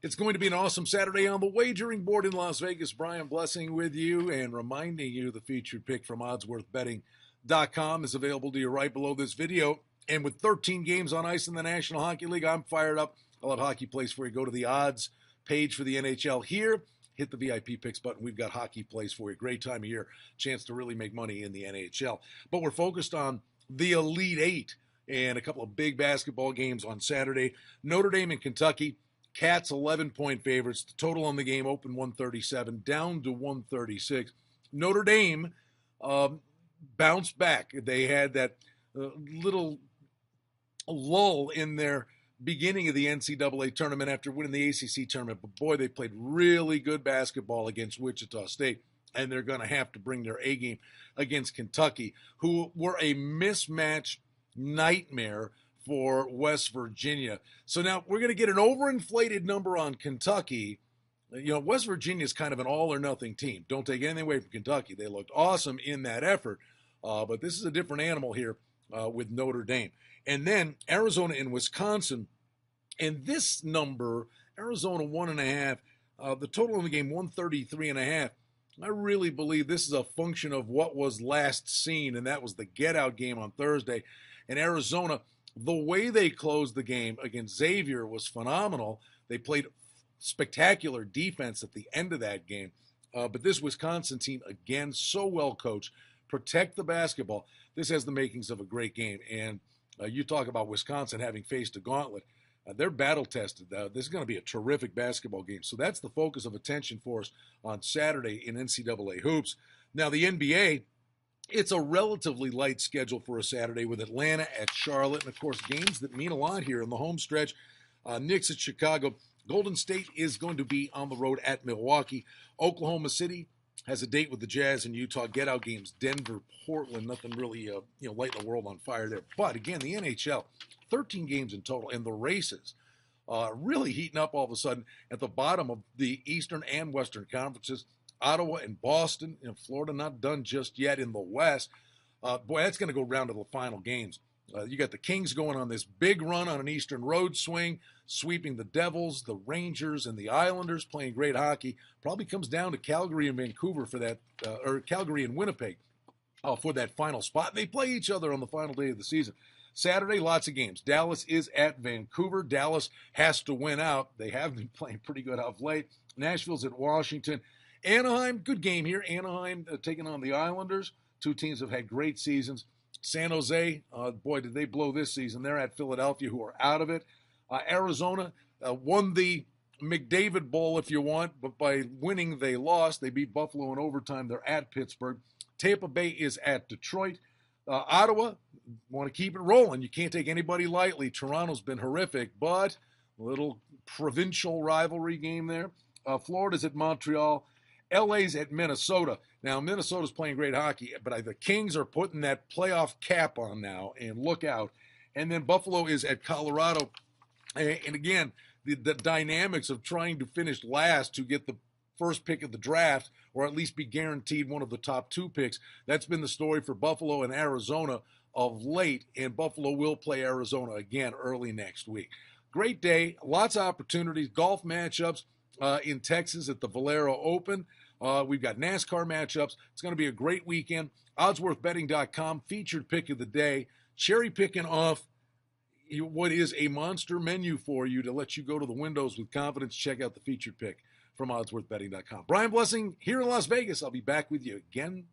It's going to be an awesome Saturday on the wagering board in Las Vegas. Brian Blessing with you and reminding you the featured pick from oddsworthbetting.com is available to you right below this video. And with 13 games on ice in the National Hockey League, I'm fired up. I'll have hockey plays for you. Go to the odds page for the NHL here. Hit the VIP picks button. We've got hockey plays for you. Great time of year. Chance to really make money in the NHL. But we're focused on the Elite Eight and a couple of big basketball games on Saturday. Notre Dame and Kentucky. Cats 11-point favorites. The total on the game opened 137, down to 136. Notre Dame bounced back. They had that little lull in their beginning of the NCAA tournament after winning the ACC tournament. But boy, they played really good basketball against Wichita State. And they're going to have to bring their A game against Kentucky, who were a mismatch nightmare for West Virginia. So now we're going to get an overinflated number on Kentucky. You know, West Virginia is kind of an all or nothing team. Don't take anything away from Kentucky. They looked awesome in that effort. But this is a different animal here with Notre Dame. And then Arizona and Wisconsin. And this number, Arizona 1.5, the total in the game 133.5. I really believe this is a function of what was last seen, and that was the get-out game on Thursday. And Arizona, the way they closed the game against Xavier was phenomenal. They played spectacular defense at the end of that game. But this Wisconsin team, again, so well coached, protect the basketball. This has the makings of a great game. And you talk about Wisconsin having faced a gauntlet. They're battle tested. This is going to be a terrific basketball game. So that's the focus of attention for us on Saturday in NCAA hoops. Now, the NBA, it's a relatively light schedule for a Saturday with Atlanta at Charlotte. And, of course, games that mean a lot here in the home stretch. Knicks at Chicago. Golden State is going to be on the road at Milwaukee. Oklahoma City has a date with the Jazz and Utah. Get-out games, Denver, Portland. Nothing really, lighting the world on fire there. But, again, the NHL, 13 games in total. And the races really heating up all of a sudden at the bottom of the Eastern and Western conferences. Ottawa and Boston, Florida not done just yet in the West. Boy, that's going to go round to the final games. You got the Kings going on this big run on an Eastern road swing, sweeping the Devils, the Rangers, and the Islanders, playing great hockey. Probably comes down to Calgary and Vancouver for that, or Calgary and Winnipeg for that final spot. They play each other on the final day of the season. Saturday, lots of games. Dallas is at Vancouver. Dallas has to win out. They have been playing pretty good of late. Nashville's at Washington. Anaheim, good game here. Anaheim taking on the Islanders. Two teams have had great seasons. San Jose, boy, did they blow this season. They're at Philadelphia, who are out of it. Arizona won the McDavid Bowl, if you want, but by winning, they lost. They beat Buffalo in overtime. They're at Pittsburgh. Tampa Bay is at Detroit. Ottawa, want to keep it rolling. You can't take anybody lightly. Toronto's been horrific, but a little provincial rivalry game there. Florida's at Montreal. LA's at Minnesota. Now, Minnesota's playing great hockey, but the Kings are putting that playoff cap on now, and look out. And then Buffalo is at Colorado. And again, the dynamics of trying to finish last to get the first pick of the draft, or at least be guaranteed one of the top two picks. That's been the story for Buffalo and Arizona of late, and Buffalo will play Arizona again early next week. Great day, lots of opportunities, golf matchups in Texas at the Valero Open. We've got NASCAR matchups. It's going to be a great weekend. Oddsworthbetting.com, featured pick of the day, cherry picking off what is a monster menu for you to let you go to the windows with confidence. Check out the featured pick from oddsworthbetting.com. Brian Blessing here in Las Vegas. I'll be back with you again